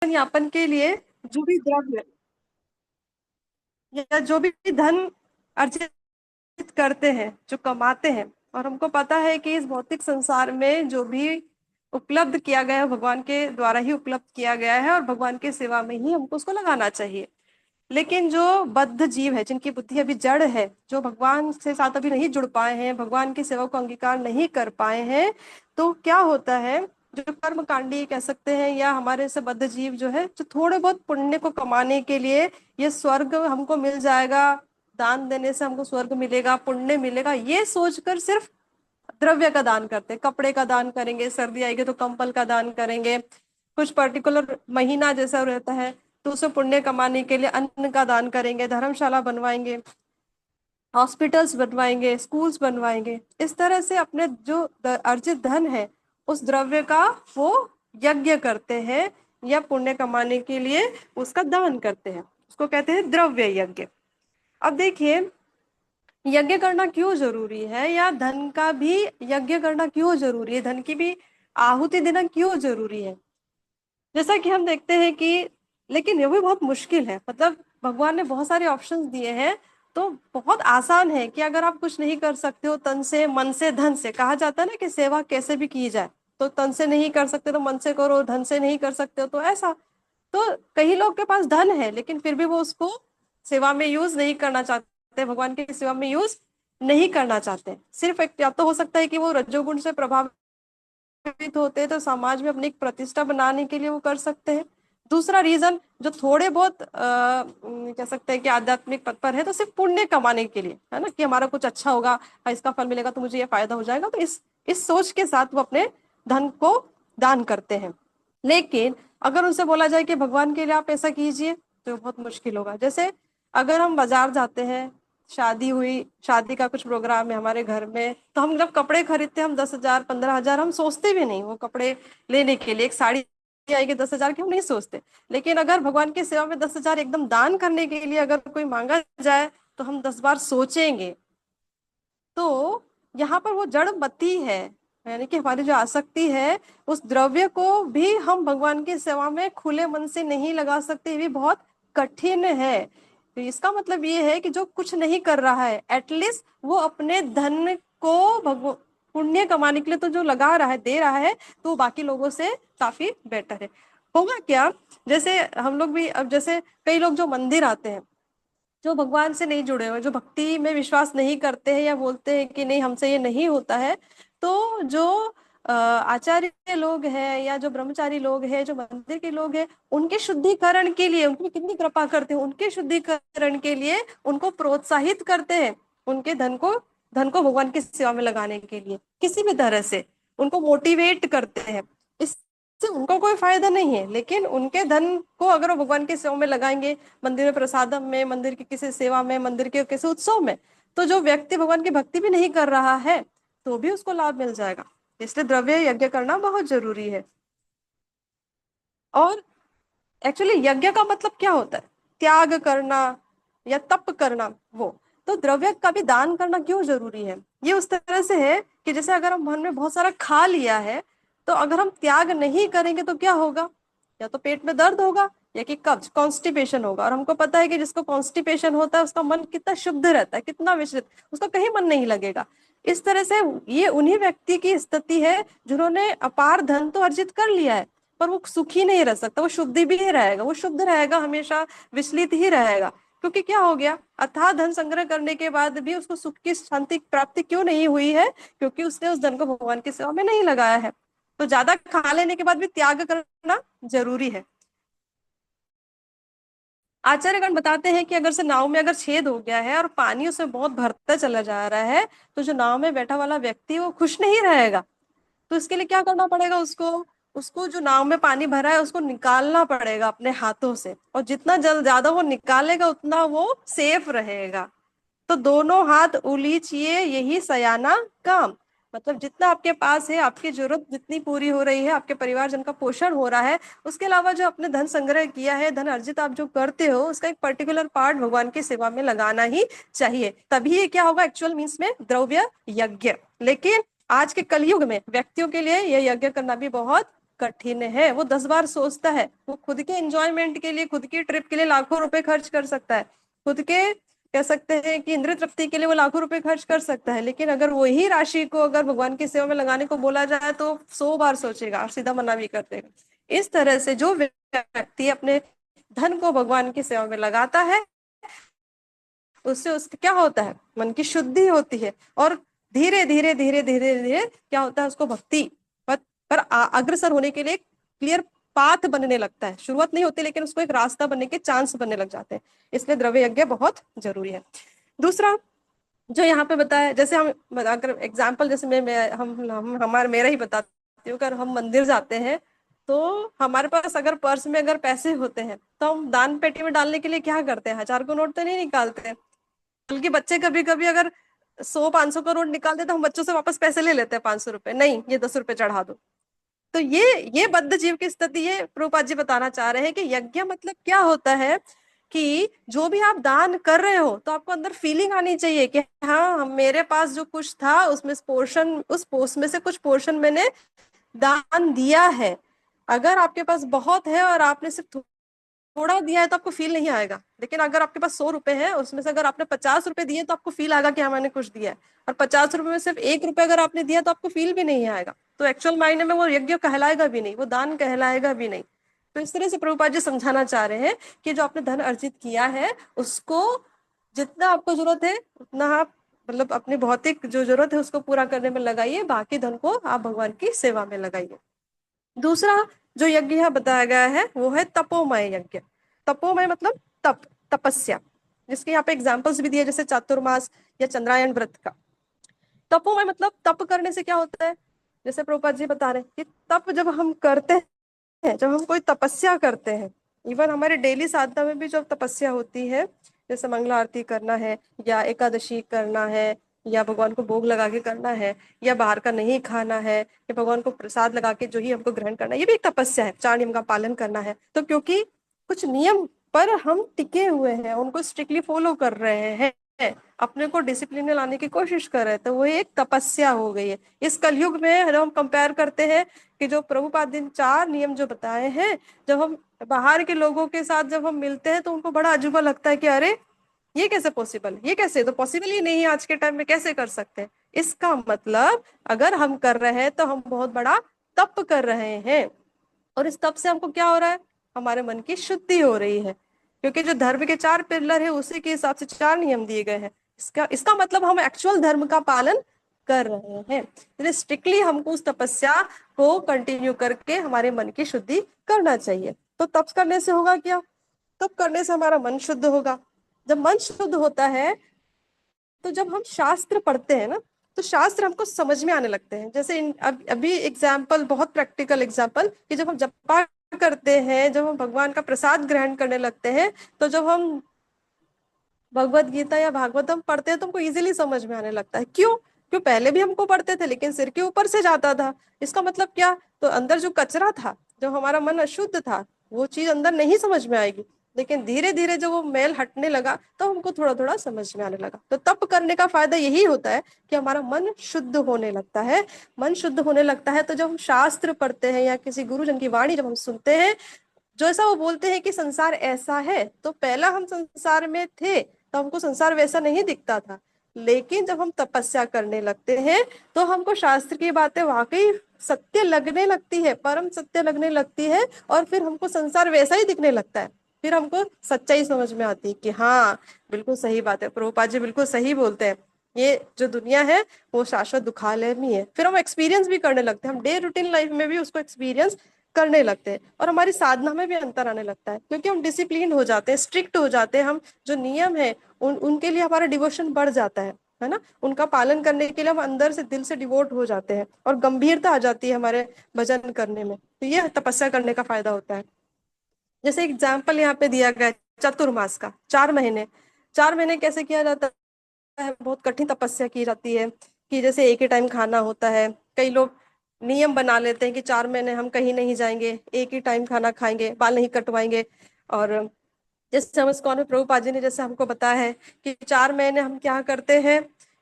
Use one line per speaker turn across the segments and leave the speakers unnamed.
जीवन यापन के लिए जो भी द्रव्य या जो भी धन अर्जित करते हैं, जो कमाते हैं, और हमको पता है कि इस भौतिक संसार में जो भी उपलब्ध किया गया है भगवान के द्वारा ही उपलब्ध किया गया है, और भगवान की सेवा में ही हमको उसको लगाना चाहिए। लेकिन जो बद्ध जीव है, जिनकी बुद्धि अभी जड़ है, जो भगवान से साथ अभी नहीं जुड़ पाए हैं, भगवान की सेवा को अंगीकार नहीं कर पाए हैं, तो क्या होता है, जो कर्म कांडी कह सकते हैं, या हमारे से बद्ध जीव जो है, जो थोड़े बहुत पुण्य को कमाने के लिए ये स्वर्ग हमको मिल जाएगा, दान देने से हमको स्वर्ग मिलेगा, पुण्य मिलेगा, ये सोचकर सिर्फ द्रव्य का दान करते हैं। कपड़े का दान करेंगे, सर्दी आएगी तो कंबल का दान करेंगे, कुछ पर्टिकुलर महीना जैसा रहता है तो उसे पुण्य कमाने के लिए अन्न का दान करेंगे, धर्मशाला बनवाएंगे, हॉस्पिटल्स बनवाएंगे, स्कूल्स बनवाएंगे। इस तरह से अपने जो अर्जित धन है उस द्रव्य का वो यज्ञ करते हैं, या पुण्य कमाने के लिए उसका दान करते हैं। उसको कहते हैं द्रव्य यज्ञ। अब देखिए, यज्ञ करना क्यों जरूरी है, या धन का भी यज्ञ करना क्यों जरूरी है, धन की भी आहुति देना क्यों जरूरी है। जैसा कि हम देखते हैं कि, लेकिन ये भी बहुत मुश्किल है, मतलब भगवान ने बहुत सारे ऑप्शंस दिए हैं। तो बहुत आसान है कि अगर आप कुछ नहीं कर सकते हो तन से, मन से, धन से, कहा जाता है ना कि सेवा कैसे भी की जाए, तो तन से नहीं कर सकते तो मन से करो, धन से नहीं कर सकते हो तो ऐसा। तो कई लोग के पास धन है लेकिन फिर भी वो उसको सेवा में यूज नहीं करना चाहते, भगवान की सेवा में यूज नहीं करना चाहते। सिर्फ एक, या तो हो सकता है कि वो रजोगुण से प्रभावित होते हैं तो समाज में अपनी एक प्रतिष्ठा बनाने के लिए वो कर सकते हैं। दूसरा रीजन, जो थोड़े बहुत कह सकते हैं कि आध्यात्मिक पद पर है, तो सिर्फ पुण्य कमाने के लिए, है ना, कि हमारा कुछ अच्छा होगा, इसका फल मिलेगा तो मुझे ये फायदा हो जाएगा, तो इस सोच के साथ वो अपने धन को दान करते हैं। लेकिन अगर उनसे बोला जाए कि भगवान के लिए आप ऐसा कीजिए, तो बहुत मुश्किल होगा। जैसे अगर हम बाजार जाते हैं, शादी हुई, शादी का कुछ प्रोग्राम है हमारे घर में, तो हम जब कपड़े खरीदते हैं, हम 10,000 15,000 हम सोचते भी नहीं वो कपड़े लेने के लिए। एक साड़ी आएगी 10,000 की, हम नहीं सोचते। लेकिन अगर भगवान की सेवा में 10,000 एकदम दान करने के लिए अगर कोई मांगा जाए, तो हम 10 बार सोचेंगे। तो यहाँ पर वो जड़ मति है, यानी कि हमारी जो आसक्ति है, उस द्रव्य को भी हम भगवान की सेवा में खुले मन से नहीं लगा सकते, ये भी बहुत कठिन है। तो इसका मतलब ये है कि जो कुछ नहीं कर रहा है, एटलीस्ट वो अपने धन को भगव पुण्य कमाने के लिए तो जो लगा रहा है, दे रहा है, तो बाकी लोगों से काफी बेटर है। होगा क्या, जैसे हम लोग भी, अब जैसे कई लोग जो मंदिर आते हैं, जो भगवान से नहीं जुड़े हुए, जो भक्ति में विश्वास नहीं करते हैं, या बोलते हैं कि नहीं हमसे ये नहीं होता है, तो जो आचार्य लोग हैं या जो ब्रह्मचारी लोग हैं, जो मंदिर के लोग हैं, उनके शुद्धिकरण के लिए, उनकी कितनी कृपा करते हैं, उनके शुद्धिकरण के लिए उनको प्रोत्साहित करते हैं, उनके धन को भगवान की सेवा में लगाने के लिए किसी भी तरह से उनको मोटिवेट करते हैं। इससे उनको कोई फायदा नहीं है, लेकिन उनके धन को अगर वो भगवान की सेवा में लगाएंगे, मंदिर में प्रसादम में, मंदिर की किसी सेवा में, मंदिर के किसी उत्सव में, तो जो व्यक्ति भगवान की भक्ति भी नहीं कर रहा है तो भी उसको लाभ मिल जाएगा। इसलिए द्रव्य यज्ञ करना बहुत जरूरी है। और एक्चुअली यज्ञ का मतलब क्या होता है, त्याग करना या तप करना। वो तो द्रव्य का भी दान करना क्यों जरूरी है, ये उस तरह से है कि जैसे अगर हम मन में बहुत सारा खा लिया है, तो अगर हम त्याग नहीं करेंगे तो क्या होगा, या तो पेट में दर्द होगा, या कि कब्ज, कॉन्स्टिपेशन होगा। और हमको पता है कि जिसको कॉन्स्टिपेशन होता है उसका मन कितना शुद्ध रहता है, कितना विचलित, उसका कहीं मन नहीं लगेगा। इस तरह से ये उन्हीं व्यक्ति की स्थिति है जिन्होंने अपार धन तो अर्जित कर लिया है, पर वो सुखी नहीं रह सकता, वो शुद्धि भी नहीं रहेगा, वो शुद्ध रहेगा हमेशा, विचलित ही रहेगा। क्योंकि क्या हो गया, अथाह धन संग्रह करने के बाद भी उसको सुख की शांति प्राप्ति क्यों नहीं हुई है, क्योंकि उसने उस धन को भगवान की सेवा में नहीं लगाया है। तो ज्यादा खा लेने के बाद भी त्याग करना जरूरी है। आचार्यगण बताते हैं कि अगर से नाव में अगर छेद हो गया है और पानी उसमें बहुत भरता चला जा रहा है, तो जो नाव में बैठा वाला व्यक्ति वो खुश नहीं रहेगा। तो इसके लिए क्या करना पड़ेगा, उसको उसको जो नाव में पानी भरा है उसको निकालना पड़ेगा अपने हाथों से, और जितना जल्द ज्यादा वो निकालेगा उतना वो सेफ रहेगा। तो दोनों हाथ उलीचिए यही सयाना काम। मतलब जितना आपके पास है, आपकी जरूरत जितनी पूरी हो रही है, आपके परिवारजन का पोषण हो रहा है, उसके अलावा जो आपने धन संग्रह किया है, धन अर्जित आप जो करते हो, उसका एक पर्टिकुलर पार्ट भगवान की सेवा में लगाना ही चाहिए। तभी ये क्या होगा, एक्चुअल मीन्स में द्रव्य यज्ञ। लेकिन आज के कलयुग में व्यक्तियों के लिए यह यज्ञ करना भी बहुत कठिन है। वो 10 बार सोचता है, वो खुद के एंजॉयमेंट के लिए, खुद की ट्रिप के लिए लाखों रुपए खर्च कर सकता है, खुद के कह सकते हैं कि इंद्रिय तृप्ति के लिए वो लाखों रुपए खर्च कर सकता है, लेकिन अगर वही राशि को अगर भगवान की सेवा में लगाने को बोला जाए तो 100 बार सोचेगा और सीधा मना भी कर देगा। इस तरह से जो व्यक्ति अपने धन को भगवान की सेवा में लगाता है, उससे उसका क्या होता है, मन की शुद्धि होती है, और धीरे धीरे धीरे धीरे धीरे क्या होता है, उसको भक्ति पर अग्रसर होने के लिए क्लियर पाथ बनने लगता है। शुरुआत नहीं होती, लेकिन उसको एक रास्ता बनने के चांस बनने लग जाते हैं। इसलिए द्रव्य यज्ञ बहुत जरूरी है। दूसरा जो यहाँ पे बताया, जैसे हम अगर एग्जाम्पल, जैसे मैं हम हमारे मेरा ही बताती हूँ, अगर हम मंदिर जाते हैं तो हमारे पास अगर पर्स में अगर पैसे होते हैं तो हम दान पेटी में डालने के लिए क्या करते हैं, 1000 का नोट तो नहीं निकालते हैं। बल्कि बच्चे कभी कभी अगर 100-500 का नोट निकाल दे तो हम बच्चों से वापस पैसे ले लेते हैं, 500 रुपए नहीं, ये 10 रुपए चढ़ा दो। तो ये बद्ध जीव की स्थिति, ये प्रभुपाद जी बताना चाह रहे हैं कि यज्ञ मतलब क्या होता है, कि जो भी आप दान कर रहे हो तो आपको अंदर फीलिंग आनी चाहिए कि हाँ, मेरे पास जो कुछ था उसमें पोर्शन, उस पोस्ट में से कुछ पोर्शन मैंने दान दिया है। अगर आपके पास बहुत है और आपने सिर्फ थोड़ा दिया है तो आपको फील नहीं आएगा, लेकिन अगर आपके पास 100 रुपए है, उसमें से अगर आपने 50 रुपए दिए तो आपको फील आएगा कि हाँ, मैंने कुछ दिया है। और 50 रुपए में सिर्फ 1 रुपए अगर आपने दिया तो आपको फील भी नहीं आएगा, तो एक्चुअल मायने में वो यज्ञ कहलाएगा भी नहीं, वो दान कहलाएगा भी नहीं। तो इस तरह से प्रभुपाद जी समझाना चाह रहे हैं कि जो आपने धन अर्जित किया है उसको जितना आपको जरूरत है उतना आप मतलब अपनी भौतिक जो जरूरत है उसको पूरा करने में लगाइए, बाकी धन को आप भगवान की सेवा में लगाइए। दूसरा जो यज्ञ यहाँ बताया गया है वो है तपोमय यज्ञ। तपोमय मतलब तप, तपस्या, जिसके यहाँ पे एग्जाम्पल्स भी दिए, जैसे चातुर्मास या चंद्रायन व्रत का। तपोमय मतलब तप करने से क्या होता है, जैसे प्रभुपाद जी बता रहे हैं कि तप जब हम करते हैं, जब हम कोई तपस्या करते हैं, इवन हमारे डेली साधना में भी जब तपस्या होती है, जैसे मंगला आरती करना है या एकादशी करना है या भगवान को भोग लगा के करना है या बाहर का नहीं खाना है या भगवान को प्रसाद लगा के जो ही हमको ग्रहण करना है, ये भी एक तपस्या है। 4 नियम का पालन करना है, तो क्योंकि कुछ नियम पर हम टिके हुए हैं, उनको स्ट्रिक्टली फॉलो कर रहे हैं, अपने को डिसिप्लिन में लाने की कोशिश कर रहे हैं, तो वो एक तपस्या हो गई है। इस कलयुग में जब हम कंपेयर करते हैं कि जो प्रभुपाद ने 4 नियम जो बताए हैं, जब हम बाहर के लोगों के साथ जब हम मिलते हैं तो उनको बड़ा अजूबा लगता है कि अरे ये कैसे पॉसिबल, ये कैसे, तो पॉसिबल ही नहीं है, आज के टाइम में कैसे कर सकते हैं। इसका मतलब अगर हम कर रहे हैं तो हम बहुत बड़ा तप कर रहे हैं, और इस तप से हमको क्या हो रहा है, हमारे मन की शुद्धि हो रही है, क्योंकि जो धर्म के 4 पिलर है उसी के हिसाब से 4 नियम दिए गए हैं। इसका इसका मतलब हम एक्चुअल धर्म का पालन कर रहे हैं। इसलिए स्ट्रिक्टली हमको उस तपस्या को कंटिन्यू करके हमारे मन की शुद्धि करना चाहिए। तो तप करने से होगा क्या, तप करने से हमारा मन शुद्ध होगा। जब मन शुद्ध होता है तो जब हम शास्त्र पढ़ते हैं ना, तो शास्त्र हमको समझ में आने लगते हैं। जैसे अभी एग्जाम्पल, बहुत प्रैक्टिकल एग्जाम्पल, कि जब हम जपा करते हैं, जब हम भगवान का प्रसाद ग्रहण करने लगते हैं, तो जब हम भगवत गीता या भागवतम पढ़ते हैं तो हमको इजीली समझ में आने लगता है। क्यों? क्यों पहले भी हमको पढ़ते थे लेकिन सिर के ऊपर से जाता था। इसका मतलब क्या, तो अंदर जो कचरा था, जो हमारा मन अशुद्ध था, वो चीज अंदर नहीं समझ में आएगी, लेकिन धीरे धीरे जब वो मैल हटने लगा तो हमको थोड़ा थोड़ा समझ में आने लगा। तो तप करने का फायदा यही होता है कि हमारा मन शुद्ध होने लगता है। मन शुद्ध होने लगता है तो जब हम शास्त्र पढ़ते हैं या किसी गुरुजन की वाणी जब हम सुनते हैं, जो ऐसा वो बोलते हैं कि संसार ऐसा है, तो पहला हम संसार में थे तो हमको संसार वैसा नहीं दिखता था, लेकिन जब हम तपस्या करने लगते हैं तो हमको शास्त्र की बातें वाकई सत्य लगने लगती है, परम सत्य लगने लगती है, और फिर हमको संसार वैसा ही दिखने लगता है। फिर हमको सच्चाई समझ में आती है कि हाँ, बिल्कुल सही बात है, प्रभुपाद जी बिल्कुल सही बोलते हैं, ये जो दुनिया है वो शाश्वत दुखालय में है। फिर हम एक्सपीरियंस भी करने लगते हैं, हम डे रूटीन लाइफ में भी उसको एक्सपीरियंस करने लगते हैं, और हमारी साधना में भी अंतर आने लगता है, क्योंकि हम डिसिप्लिन हो जाते हैं, स्ट्रिक्ट हो जाते हैं। हम जो नियम है उनके लिए हमारा डिवोशन बढ़ जाता है ना, उनका पालन करने के लिए हम अंदर से दिल से डिवोट हो जाते हैं, और गंभीरता आ जाती है हमारे भजन करने में। तो ये तपस्या करने का फायदा होता है। जैसे एग्जाम्पल यहाँ पे दिया गया है चतुर्मास का, 4 महीने। 4 महीने कैसे किया जाता है, बहुत कठिन तपस्या की जाती है, कि जैसे एक ही टाइम खाना होता है। कई लोग नियम बना लेते हैं कि 4 महीने हम कहीं नहीं जाएंगे, एक ही टाइम खाना खाएंगे, बाल नहीं कटवाएंगे। और जैसे हम इस्कॉन में प्रभुपाद जी ने जैसे हमको बताया है कि 4 महीने हम क्या करते हैं,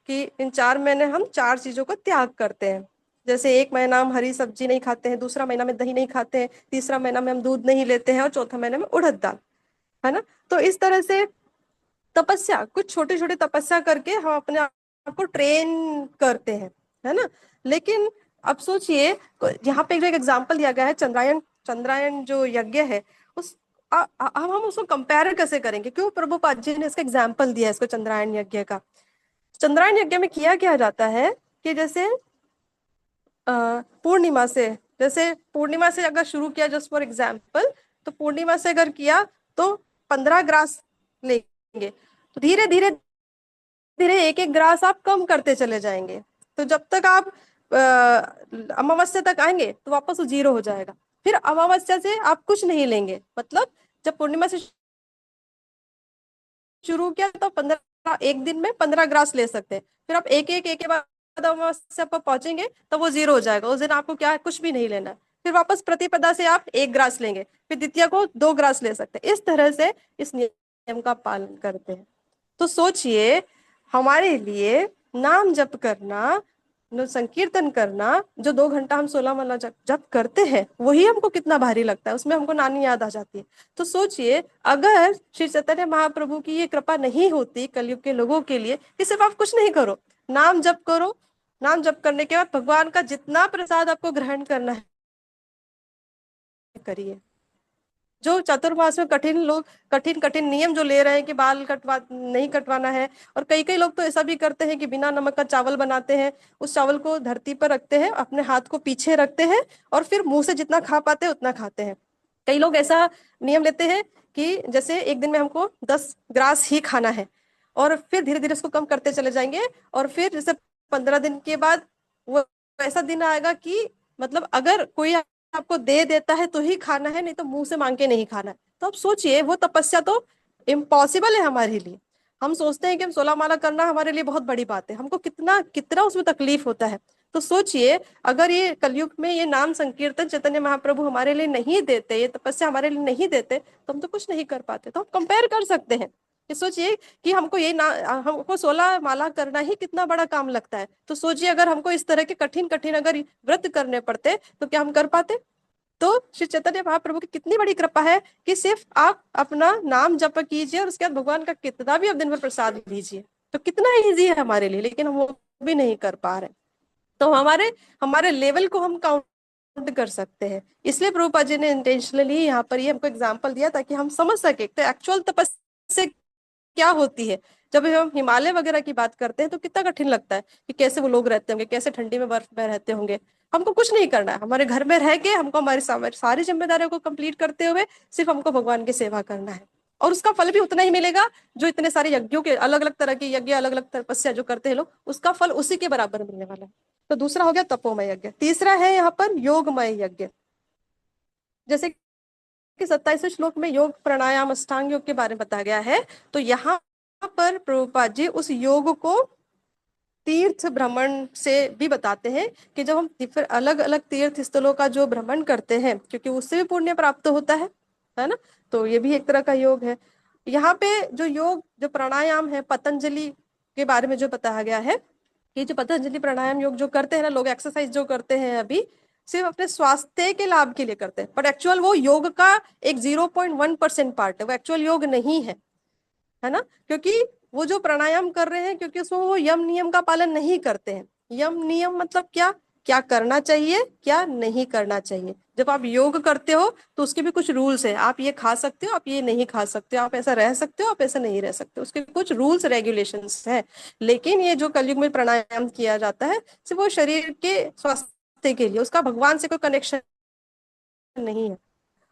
कि इन 4 महीने हम 4 चीजों का त्याग करते हैं। जैसे एक महीना हम हरी सब्जी नहीं खाते हैं, दूसरा महीना में दही नहीं खाते हैं, तीसरा महीना में हम दूध नहीं लेते हैं, और चौथा महीना में उड़द दाल, है ना। तो इस तरह से तपस्या, कुछ छोटे छोटे तपस्या करके हम अपने आप को ट्रेन करते हैं, है ना। लेकिन अब सोचिए, यहाँ पे जो एक एग्जाम्पल दिया गया है, चंद्रायन, चंद्रायन जो यज्ञ है, उस हम उसको कंपेयर कैसे करेंगे, क्यों प्रभुपाद जी ने इसका एग्जाम्पल दिया है इसको, चंद्रायन यज्ञ का। चंद्रायन यज्ञ में किया क्या जाता है कि जैसे पूर्णिमा से, जैसे पूर्णिमा से अगर शुरू किया जस्ट फॉर एग्जाम्पल, तो पूर्णिमा से अगर किया तो 15 ग्रास लेंगे, तो धीरे धीरे धीरे एक एक ग्रास आप कम करते चले जाएंगे। तो जब तक आप अमावस्या तक आएंगे तो वापस वो 0 हो जाएगा। फिर अमावस्या से आप कुछ नहीं लेंगे, मतलब जब पूर्णिमा से शुरू किया तो 15, एक दिन में 15 ग्रास ले सकते हैं। फिर आप एक के बाद अमावस्या पर पहुंचेंगे तो वो 0 हो जाएगा, उस दिन आपको क्या है, कुछ भी नहीं लेना है। फिर वापस प्रतिपदा से आप 1 ग्रास लेंगे, फिर द्वितीया को 2 ग्रास ले सकते हैं। इस तरह से इस नियम का पालन करते हैं। तो सोचिए, हमारे लिए नाम जप करना, संकीर्तन करना, जो 2 घंटा हम 16 माला जप जप करते हैं, वही हमको कितना भारी लगता है, उसमें हमको नानी याद आ जाती है। तो सोचिए, अगर श्री चैतन्य महाप्रभु की ये कृपा नहीं होती कलयुग के लोगों के लिए, कि सिर्फ आप कुछ नहीं करो, नाम जप करो, नाम जप करने के बाद भगवान का जितना प्रसाद आपको ग्रहण करना है करिए। जो चतुर्मास में कठिन लोग, कठिन कठिन नियम जो ले रहे हैं कि बाल कटवा नहीं कटवाना है, और कई कई लोग तो ऐसा भी करते हैं कि बिना नमक का चावल बनाते हैं, उस चावल को धरती पर रखते हैं, अपने हाथ को पीछे रखते हैं, और फिर मुंह से जितना खा पाते हैं उतना खाते हैं। कई लोग ऐसा नियम लेते हैं कि जैसे एक दिन में हमको 10 ग्रास ही खाना है, और फिर धीरे धीरे उसको कम करते चले जाएंगे, और फिर जैसे 15 दिन के बाद वो ऐसा दिन आएगा कि मतलब अगर कोई आपको दे देता है तो ही खाना है, नहीं तो मुंह से मांग के नहीं खाना है। तो आप सोचिए, वो तपस्या तो इम्पॉसिबल है हमारे लिए। हम सोचते हैं कि हम 16 माला करना हमारे लिए बहुत बड़ी बात है, हमको कितना कितना उसमें तकलीफ होता है। तो सोचिए, अगर ये कलयुग में ये नाम संकीर्तन चैतन्य महाप्रभु हमारे लिए नहीं देते, ये तपस्या हमारे लिए नहीं देते, तो हम तो कुछ नहीं कर पाते। तो हम कंपेयर कर सकते हैं कि सोचिए कि हमको ये ना, हमको 16 माला करना ही कितना बड़ा काम लगता है। तो सोचिए, अगर हमको इस तरह के कठिन कठिन अगर व्रत करने पड़ते तो क्या हम कर पाते। तो श्री चैतन्य महाप्रभु की कितनी बड़ी कृपा है कि सिर्फ आप अपना नाम जप कीजिए, और उसके बाद भगवान का कितना भी आप दिन भर प्रसाद लीजिए, तो कितना इजी है हमारे लिए, लेकिन हम वो भी नहीं कर पा रहे। तो हमारे हमारे लेवल को हम काउंट कर सकते हैं। इसलिए प्रभुपाद जी ने इंटेंशनली यहाँ पर ये हमको एग्जाम्पल दिया ताकि हम समझ सके तो एक्चुअल तपस्या क्या होती है। जब हम हिमालय वगैरह की बात करते हैं तो कितना कठिन लगता है कि कैसे वो लोग रहते होंगे, कैसे ठंडी में बर्फ में रहते होंगे। हमको कुछ नहीं करना है, हमारे घर में रह के हमको हमारी सारी जिम्मेदारियों को कंप्लीट करते हुए सिर्फ हमको भगवान की सेवा करना है, और उसका फल भी उतना ही मिलेगा जो इतने सारे यज्ञों के, अलग अलग तरह के यज्ञ, अलग अलग तपस्या जो करते हैं लोग, उसका फल उसी के बराबर मिलने वाला है। तो दूसरा हो गया तपोमय यज्ञ। तीसरा है यहाँ पर योगमय यज्ञ। जैसे कि 27वें श्लोक में योग प्राणायाम अष्टांग योग के बारे में बताया गया है, तो यहाँ पर प्रभुपाद जी उस योग को तीर्थ भ्रमण से भी बताते हैं कि जब हम फिर अलग अलग तीर्थ स्थलों का जो भ्रमण करते हैं, क्योंकि उससे भी पुण्य प्राप्त होता है ना। तो ये भी एक तरह का योग है। यहाँ पे जो योग, जो प्राणायाम है, पतंजलि के बारे में जो बताया गया है कि जो पतंजलि प्राणायाम योग जो करते हैं ना लोग, एक्सरसाइज जो करते हैं अभी, सिर्फ अपने स्वास्थ्य के लाभ के लिए करते हैं, बट एक्चुअल वो योग का एक 0.1% पार्ट है, वो एक्चुअल योग नहीं है ना। क्योंकि वो जो प्राणायाम कर रहे हैं, क्योंकि उसमें वो यम नियम का पालन नहीं करते हैं। यम नियम मतलब क्या, क्या करना चाहिए, क्या नहीं करना चाहिए। जब आप योग करते हो तो उसके भी कुछ रूल्स है, आप ये खा सकते हो, आप ये नहीं खा सकते हो, आप ऐसा रह सकते हो, आप ऐसा नहीं रह सकते हो, उसके कुछ रूल्स रेगुलेशंस है। लेकिन ये जो कलयुग में प्राणायाम किया जाता है, सिर्फ वो शरीर के स्वास्थ्य के लिए, उसका भगवान से कोई कनेक्शन नहीं है।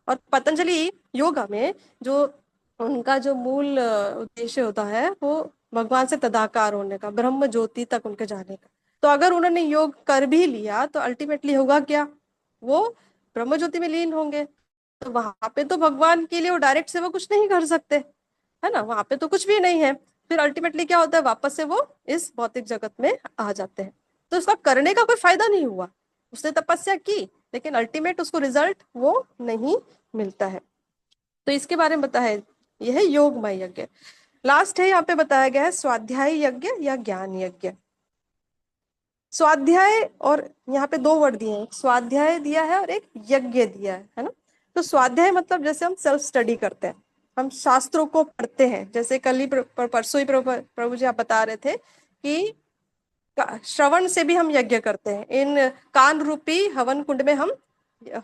और पतंजलि योगा में जो उनका जो मूल उद्देश्य होता है, वो भगवान से तदाकार होने का, ब्रह्म ज्योति तक उनके जाने का। तो अगर उन्होंने योग कर भी लिया तो अल्टीमेटली होगा क्या, वो ब्रह्म ज्योति में लीन होंगे। तो वहां पे तो भगवान के लिए वो डायरेक्ट से वो कुछ नहीं कर सकते, है ना, वहां पे तो कुछ भी नहीं है। फिर अल्टीमेटली क्या होता है, वापस से वो इस भौतिक जगत में आ जाते हैं। तो उसका करने का कोई फायदा नहीं हुआ। उसने तपस्या की, लेकिन अल्टीमेट उसको रिजल्ट वो नहीं मिलता है। तो इसके बारे में बताया है, यह है योगमय यज्ञ। लास्ट है यहाँ पे बताया गया है स्वाध्याय यज्ञ या ज्ञान यज्ञ। स्वाध्याय, और यहाँ पे दो वर्ड दिए हैं, एक स्वाध्याय दिया है और एक यज्ञ दिया है ना। तो स्वाध्याय मतलब जैसे हम सेल्फ स्टडी करते हैं, हम शास्त्रों को पढ़ते हैं, जैसे कल ही परसों ही प्रभु जी आप बता रहे थे कि श्रवण से भी हम यज्ञ करते हैं, इन कान रूपी हवन कुंड में हम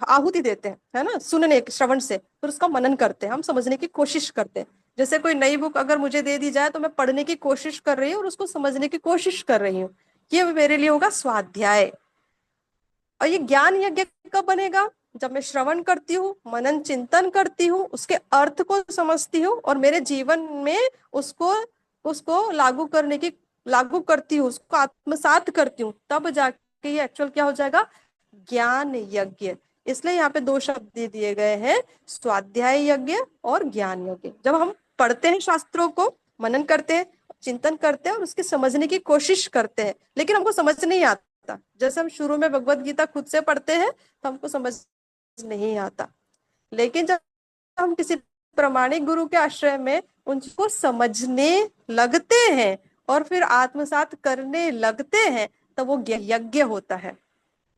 आहुति देते हैं, है ना, सुनने श्रवण से, फिर उसका मनन करते हैं, हम समझने की कोशिश करते हैं। जैसे कोई नई बुक अगर मुझे दे दी जाए तो मैं पढ़ने की कोशिश कर रही हूँ और उसको समझने की कोशिश कर रही हूँ, ये मेरे लिए होगा स्वाध्याय। और ये ज्ञान यज्ञ कब बनेगा? जब मैं श्रवण करती हूँ, मनन चिंतन करती हूँ, उसके अर्थ को समझती हूँ और मेरे जीवन में उसको उसको लागू करती हूँ, उसको आत्मसात करती हूँ, तब जाके ये एक्चुअल क्या हो जाएगा? ज्ञान यज्ञ। इसलिए यहाँ पे दो शब्द दे दिए गए हैं, स्वाध्याय यज्ञ और ज्ञान यज्ञ। जब हम पढ़ते हैं शास्त्रों को, मनन करते हैं, चिंतन करते हैं और उसके समझने की कोशिश करते हैं, लेकिन हमको समझ नहीं आता। जैसे हम शुरू में भगवत गीता खुद से पढ़ते हैं तो हमको समझ नहीं आता, लेकिन जब हम किसी प्रामाणिक गुरु के आश्रय में उनको समझने लगते हैं और फिर आत्मसात करने लगते हैं, तब वो यज्ञ होता है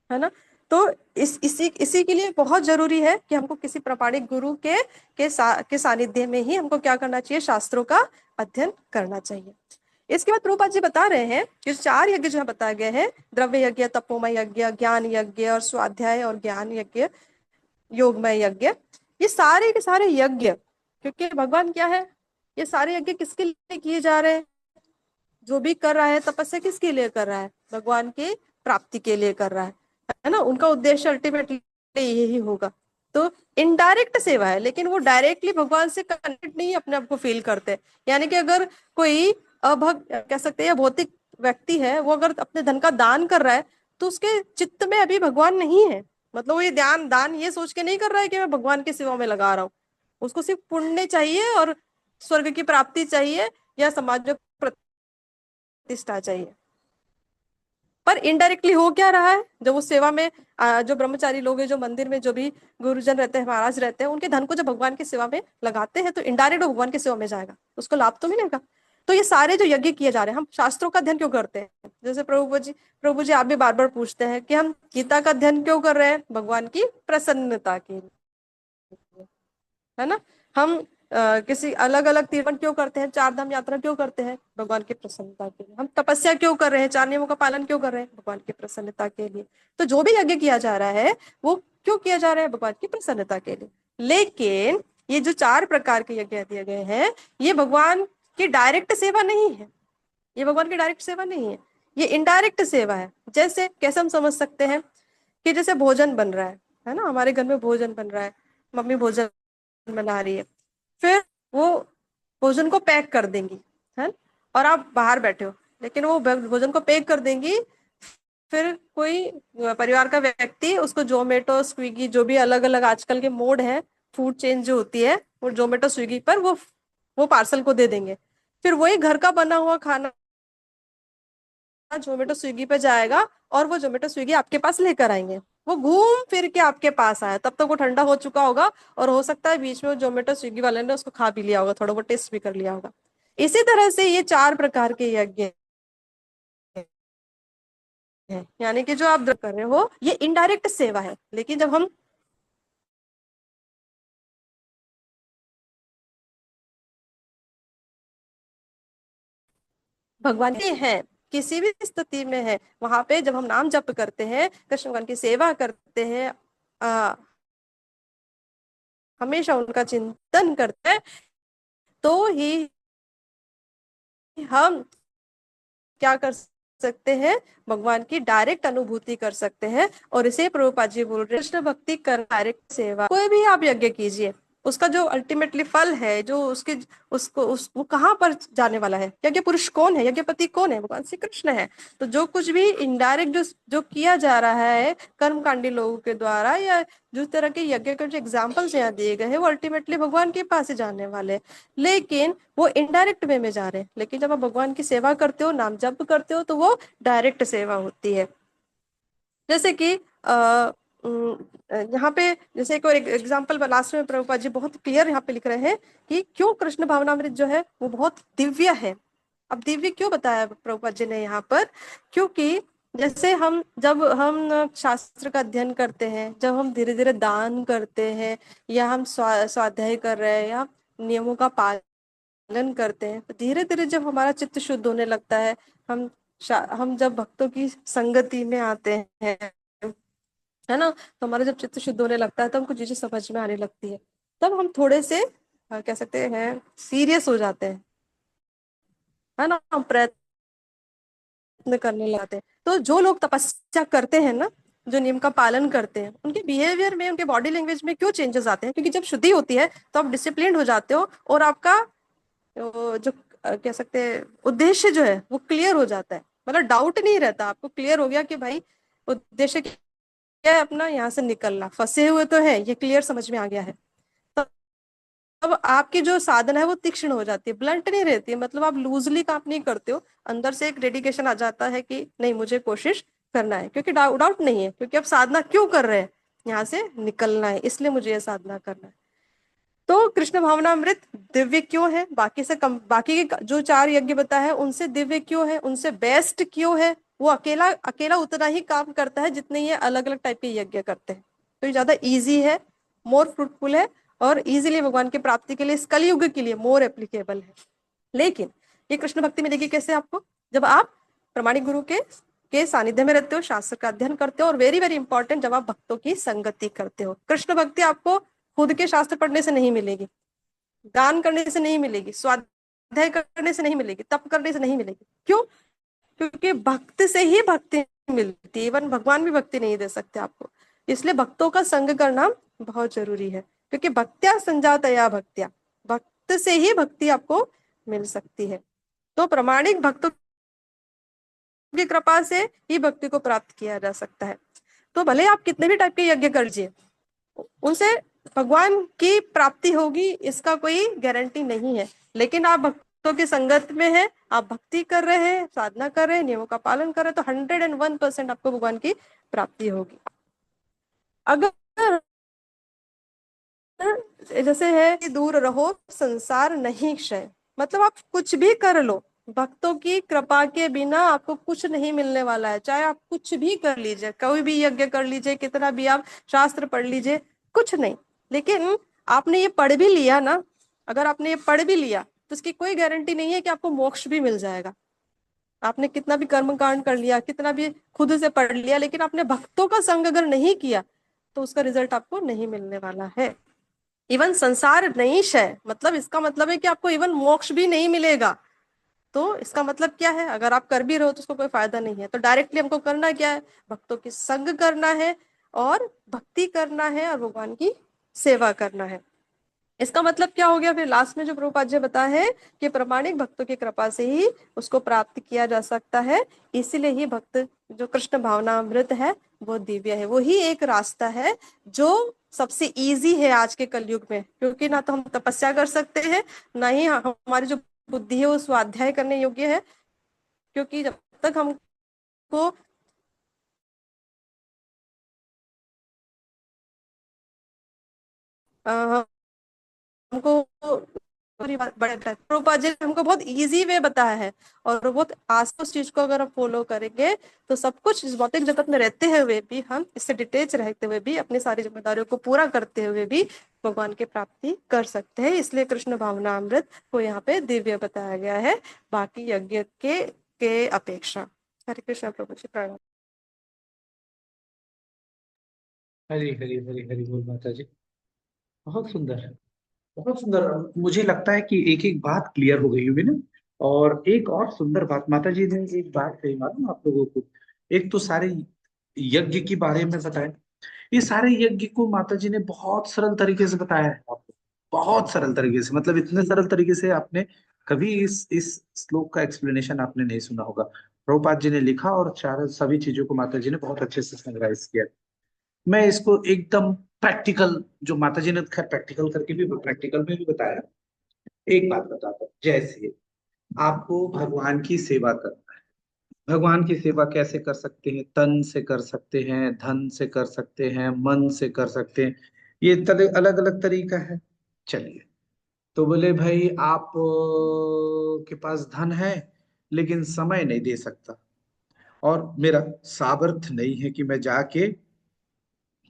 ना। तो इसी के लिए बहुत जरूरी है कि हमको किसी प्रामाणिक गुरु के सानिध्य में ही हमको क्या करना चाहिए? शास्त्रों का अध्ययन करना चाहिए। इसके बाद प्रभुपाद जी बता रहे हैं कि चार यज्ञ जो है बताए गए हैं, द्रव्य यज्ञ, तपोमय यज्ञ, ज्ञान यज्ञ और स्वाध्याय और ज्ञान यज्ञ, योगमय यज्ञ, ये सारे के सारे यज्ञ, क्योंकि भगवान क्या है, ये सारे यज्ञ किसके लिए किए जा रहे हैं? जो भी कर रहा है तपस्या किसके लिए कर रहा है? भगवान की प्राप्ति के लिए कर रहा है ना। उनका उद्देश्य अल्टीमेटली यही होगा। तो इनडायरेक्ट सेवा है, लेकिन वो डायरेक्टली भगवान से कनेक्ट नहीं अपने आप को फील करते। यानी कि अगर कोई कह सकते हैं भौतिक व्यक्ति है, वो अगर अपने धन का दान कर रहा है तो उसके चित्त में अभी भगवान नहीं है। मतलब वो ये दान ये सोच के नहीं कर रहा है कि मैं भगवान की सेवा में लगा रहा हूँ। उसको सिर्फ पुण्य चाहिए और स्वर्ग की प्राप्ति चाहिए या समाज में प्रतिष्ठा चाहिए। पर इनडायरेक्टली हो क्या रहा है? जब उस सेवा में जो ब्रह्मचारी लोग हैं, जो मंदिर में जो भी गुरुजन रहते हैं, महाराज रहते हैं, उनके धन को जब भगवान की सेवा में लगाते हैं तो इनडायरेक्ट भगवान की सेवा में जाएगा, उसको लाभ तो मिलेगा। तो ये सारे जो यज्ञ किए जा रहे हैं, हम शास्त्रों का अध्ययन क्यों करते हैं? जैसे प्रभु जी आप भी बार बार पूछते हैं कि हम गीता का अध्ययन क्यों कर रहे हैं? भगवान की प्रसन्नता के लिए, है ना। हम किसी अलग अलग तीर्थन क्यों करते हैं? चार धाम यात्रा क्यों करते हैं? भगवान की प्रसन्नता के लिए। हम तपस्या क्यों कर रहे हैं? चार नियमों का पालन क्यों कर रहे हैं? भगवान की प्रसन्नता के लिए। तो जो भी यज्ञ किया जा रहा है वो क्यों किया जा रहा है? भगवान की प्रसन्नता के लिए। लेकिन ये जो चार प्रकार के यज्ञ दिए गए हैं, ये भगवान की डायरेक्ट सेवा नहीं है। ये भगवान की डायरेक्ट सेवा नहीं है, ये इनडायरेक्ट सेवा है। जैसे कैसे हम समझ सकते हैं कि जैसे भोजन बन रहा है ना, हमारे घर में भोजन बन रहा है, मम्मी भोजन बना रही है, फिर वो भोजन को पैक कर देंगी, है, और आप बाहर बैठे हो, लेकिन वो भोजन को पैक कर देंगी। फिर कोई परिवार का व्यक्ति उसको जोमेटो स्विगी, जो भी अलग अलग आजकल के मोड है, फूड चेन जो होती है, वो जोमेटो स्विगी पर वो पार्सल को दे देंगे। फिर वही घर का बना हुआ खाना जोमेटो स्विगी पे जाएगा और वो जोमेटो स्विगी आपके पास लेकर आएंगे। वो घूम फिर के आपके पास आया, तब तक वो ठंडा हो चुका होगा और हो सकता है बीच में जोमेटो स्विगी वाले ने उसको खा भी लिया होगा, थोड़ा बहुत टेस्ट भी कर लिया होगा। इसी तरह से ये चार प्रकार के यज्ञ हैं, यानी कि जो आप कर रहे हो ये इनडायरेक्ट सेवा है। लेकिन जब हम भगवान के हैं, किसी भी स्थिति में है, वहां पे जब हम नाम जप करते हैं, कृष्ण भगवान की सेवा करते हैं, आ, हमेशा उनका चिंतन करते हैं, तो ही हम क्या कर सकते हैं? भगवान की डायरेक्ट अनुभूति कर सकते हैं। और इसे प्रभुपाद जी बोल रहे हैं, कृष्ण भक्ति कर डायरेक्ट सेवा। कोई भी आप यज्ञ कीजिए, उसका जो अल्टीमेटली फल है, जो उसके वो कहाँ पर जाने वाला है? यज्ञ पुरुष कौन है? यज्ञपति कौन है? भगवान श्री कृष्ण है। तो जो कुछ भी इनडायरेक्ट जो किया जा रहा है कर्मकांडी लोगों के द्वारा, या जिस तरह के यज्ञ के जो एग्जाम्पल्स यहाँ दिए गए हैं, वो अल्टीमेटली भगवान के पास ही जाने वाले, लेकिन वो इनडायरेक्ट वे में जा रहे हैं। लेकिन जब आप भगवान की सेवा करते हो, नाम जप करते हो, तो वो डायरेक्ट सेवा होती है। जैसे कि यहाँ पे जैसे एक और एग्जाम्पल लास्ट में प्रभुपाद जी बहुत क्लियर यहाँ पे लिख रहे हैं कि क्यों कृष्ण भावनामृत जो है वो बहुत दिव्य है। अब दिव्य क्यों बताया प्रभुपाद जी ने यहाँ पर? क्योंकि जैसे हम जब हम शास्त्र का अध्ययन करते हैं, जब हम धीरे धीरे दान करते हैं, या हम स्वाध्याय कर रहे हैं, या नियमों का पालन करते हैं, तो धीरे धीरे जब हमारा चित्त शुद्ध होने लगता है, हम हम जब भक्तों की संगति में आते हैं, है ना, तो हमारा जब चित्त शुद्ध होने लगता है तो हमको चीजें समझ में आने लगती है। तब हम थोड़े से कह सकते हैं सीरियस हो जाते हैं, है ना, हम प्रयत्न करने लगते हैं। तो जो लोग तपस्या करते हैं ना, जो नियम का पालन करते हैं, उनके बिहेवियर में, उनके बॉडी लैंग्वेज में क्यों चेंजेस आते हैं? क्योंकि जब शुद्धि होती है तो आप डिसिप्लिन हो जाते हो, और आपका जो कह सकते हैं उद्देश्य जो है वो क्लियर हो जाता है। मतलब डाउट नहीं रहता, आपको क्लियर हो गया कि भाई उद्देश्य क्या है अपना, यहाँ से निकलना, फंसे हुए तो है, ये क्लियर समझ में आ गया है। अब आपकी जो साधना है वो तीक्ष्ण हो जाती है, ब्लंट नहीं रहती है, मतलब आप लूजली काम नहीं करते हो, अंदर से एक डेडिकेशन आ जाता है कि नहीं, मुझे कोशिश करना है, क्योंकि डाउट नहीं है, क्योंकि अब साधना क्यों कर रहे हैं, यहाँ से निकलना है, इसलिए मुझे ये साधना करना है। तो कृष्ण भावनामृत दिव्य क्यों है, बाकी से कम, बाकी के जो चार यज्ञ बताए हैं उनसे दिव्य क्यों है, उनसे बेस्ट क्यों है? वो अकेला अकेला उतना ही काम करता है जितने ये अलग अलग टाइप के यज्ञ करते हैं। तो ये ज्यादा इजी है, मोर फ्रूटफुल है, और इजीली भगवान की प्राप्ति के लिए, इस कलयुग के लिए मोर एप्लीकेबल है। लेकिन ये कृष्ण भक्ति मिलेगी कैसे आपको? जब आप प्रामाणिक गुरु के सानिध्य में रहते हो, शास्त्र का अध्ययन करते हो, और वेरी वेरी इंपॉर्टेंट, जब आप भक्तों की संगति करते हो। कृष्ण भक्ति आपको खुद के शास्त्र पढ़ने से नहीं मिलेगी, दान करने से नहीं मिलेगी, स्वाध्याय करने से नहीं मिलेगी, तप करने से नहीं मिलेगी। क्यों? क्योंकि भक्त से ही भक्ति मिलती है, इवन भगवान भी भक्ति नहीं दे सकते आपको। इसलिए भक्तों का संग करना बहुत जरूरी है, क्योंकि भक्त्या संजातया भक्त्या, भक्त से ही भक्ति आपको मिल सकती है। तो प्रामाणिक भक्तों की कृपा से ही भक्ति को प्राप्त किया जा सकता है। तो भले आप कितने भी टाइप के यज्ञ कर लीजिए, उनसे भगवान की प्राप्ति होगी इसका कोई गारंटी नहीं है। लेकिन आप भक्तों की संगत में है, आप भक्ति कर रहे हैं, साधना कर रहे हैं, नियमों का पालन कर रहे हैं, तो 101% आपको भगवान की प्राप्ति होगी। अगर जैसे है कि दूर रहो संसार नहीं क्षय, मतलब आप कुछ भी कर लो, भक्तों की कृपा के बिना आपको कुछ नहीं मिलने वाला है। चाहे आप कुछ भी कर लीजिए, कोई भी यज्ञ कर लीजिए, कितना भी आप शास्त्र पढ़ लीजिए, कुछ नहीं। लेकिन आपने ये पढ़ भी लिया ना, अगर आपने ये पढ़ भी लिया तो उसकी कोई गारंटी नहीं है कि आपको मोक्ष भी मिल जाएगा। आपने कितना भी कर्म कांड कर लिया, कितना भी खुद से पढ़ लिया, लेकिन आपने भक्तों का संग अगर नहीं किया तो उसका रिजल्ट आपको नहीं मिलने वाला है। इवन संसार नहीं क्षय, मतलब इसका मतलब है कि आपको इवन मोक्ष भी नहीं मिलेगा। तो इसका मतलब क्या है? अगर आप कर भी रहे हो तो उसको कोई फायदा नहीं है। तो डायरेक्टली हमको करना क्या है? भक्तों की संग करना है, और भक्ति करना है, और भगवान की सेवा करना है। इसका मतलब क्या हो गया? फिर लास्ट में जो प्रभुपाद जी बताया है कि प्रामाणिक भक्तों की कृपा से ही उसको प्राप्त किया जा सकता है। इसीलिए ही भक्त जो कृष्ण भावनामृत है वो दिव्य है, वो ही एक रास्ता है जो सबसे इजी है आज के कलयुग में। क्योंकि ना तो हम तपस्या कर सकते हैं, ना ही हमारी जो बुद्धि है वो स्वाध्याय करने योग्य है। क्योंकि जब तक हमको अ, हमको बड़ी बड़े प्रभुपाद जी ने हमको बहुत इजी वे बताया है, और बहुत आसान उस चीज को अगर हम फॉलो करेंगे तो सब कुछ इस भौतिक जगत में रहते हुए भी, हम इससे डिटेच रहते हुए भी, अपनी सारी जिम्मेदारियों को पूरा करते हुए भी भगवान की प्राप्ति कर सकते हैं। इसलिए कृष्ण भावना अमृत को यहाँ पे दिव्य बताया गया है, बाकी यज्ञ के अपेक्षा। हरे कृष्ण प्रभु जी, प्रणाम।
हरी हरी हरी हरी बोल माता जी। बहुत सुंदर, बहुत सुंदर। मुझे लगता है कि एक एक बात क्लियर हो गई होगी ना। और एक और सुंदर बात माता जी ने एक बात कही मालूम आप लोगों को। एक तो सारे यज्ञ के बारे में बताया। ये सारे यज्ञ को माता जी ने बहुत सरल तरीके से बताया है आपको। बहुत सरल तरीके से, मतलब इतने सरल तरीके से आपने कभी इस श्लोक का एक्सप्लेनेशन आपने नहीं सुना होगा। प्रभुपाद जी ने लिखा और चार सभी चीजों को माता जी ने बहुत अच्छे से समराइज किया। मैं इसको एकदम प्रैक्टिकल, जो माता जी ने खैर प्रैक्टिकल करके भी प्रैक्टिकल में भी बताया। एक बात बताता हूँ, जैसे आपको भगवान की सेवा करना है। भगवान की सेवा कैसे कर सकते हैं? तन से कर सकते हैं, धन से कर सकते हैं, मन से कर सकते हैं। ये अलग अलग तरीका है। चलिए, तो बोले भाई आप के पास धन है लेकिन समय नहीं दे सकता। और मेरा सामर्थ्य नहीं है कि मैं जाके